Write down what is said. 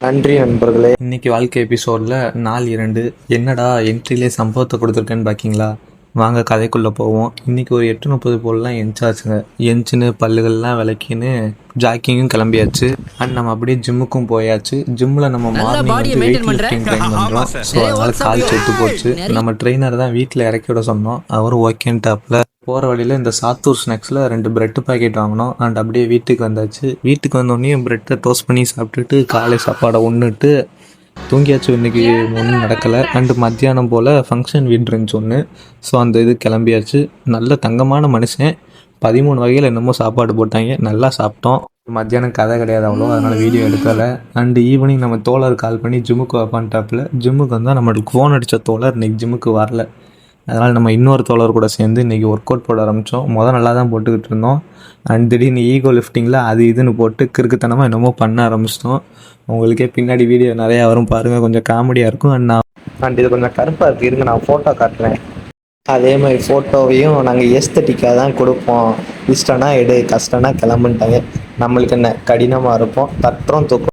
நன்றி நண்பர்களே. இன்னைக்கு வாழ்க்கை எபிசோடில் நாள் 2. என்னடா என்ட்ரிலே சம்பவத்தை கொடுத்துருக்கேன்னு பார்க்கிங்களா? வாங்க கதைக்குள்ளே போவோம். இன்றைக்கி ஒரு 8:30 போலலாம் எஞ்சாச்சுங்க. எஞ்சின்னு பல்லுகள்லாம் விளக்கின்னு ஜாக்கிங்கும் கிளம்பியாச்சு. அண்ட் நம்ம அப்படியே ஜிம்முக்கும் போயாச்சு. ஜிம்மில் நம்ம மார்னிங் வந்து வெயிட் லிஃப்டிங் ட்ரைன் பண்ணுறோம். ஸோ அதனால் கால் செத்து போச்சு. நம்ம ட்ரெயினர் தான் வீட்டில் இறக்கி விட சொன்னோம். அவரும் ஓகேன்ட்டாப்பில். போகிற வழியில் இந்த சாத்தூர் ஸ்நாக்ஸில் 2 பிரெட் பாக்கெட் வாங்கினோம். அண்ட் அப்படியே வீட்டுக்கு வந்தாச்சு. வீட்டுக்கு வந்தோடனே பிரெட்டை டோஸ்ட் பண்ணி சாப்பிட்டுட்டு காலை சாப்பாடை உண்ணுட்டு தூங்கியாச்சு. இன்றைக்கி ஒன்றும் நடக்கலை. அண்டு மத்தியானம் போல் ஃபங்க்ஷன் வீடு இருந்துச்சு ஒன்று. ஸோ அந்த இது கிளம்பியாச்சு. நல்ல தங்கமான மனுஷன். 13 வகையில் என்னமோ சாப்பாடு போட்டாங்க. நல்லா சாப்பிட்டோம். மத்தியானம் கதை கிடையாது அவ்வளோ, அதனால் வீடியோ எடுக்கலை. அண்டு ஈவினிங் நம்ம தோழர் கால் பண்ணி ஜிம்முக்கு வைப்பான்ட்டாப்பில். ஜிம்முக்கு வந்தால் நம்மளுக்கு ஃபோன் அடித்த தோழர் இன்றைக்கி ஜிம்முக்கு வரல. அதனால் நம்ம இன்னொரு தோழர் கூட சேர்ந்து இன்றைக்கி ஒர்க் அவுட் போட ஆரம்பித்தோம். நல்லா தான் போட்டுக்கிட்டு இருந்தோம். அண்ட் திடீர்னு ஈகோ லிஃப்டிங்கில் அது இதுன்னு போட்டு கிறுக்குத்தனமாக என்னமோ பண்ண ஆரம்பிச்சிட்டோம். உங்களுக்கே பின்னாடி வீடியோ நிறையா வரும் பாருங்கள், கொஞ்சம் காமெடியாக இருக்கும். அண்ட் இது கொஞ்சம் கருப்பாக இருக்குது, இருங்க நான் ஃபோட்டோ காட்டுறேன். அதே மாதிரி ஃபோட்டோவையும் நாங்கள் எஸ்தட்டிக்காக தான் கொடுப்போம். இஷ்டம்னா எடு, கஷ்டம்னா கிளம்புன்ட்டாங்க. நம்மளுக்கு என்ன கடினமாக இருப்போம், தட்டுறோம் தூக்கம்.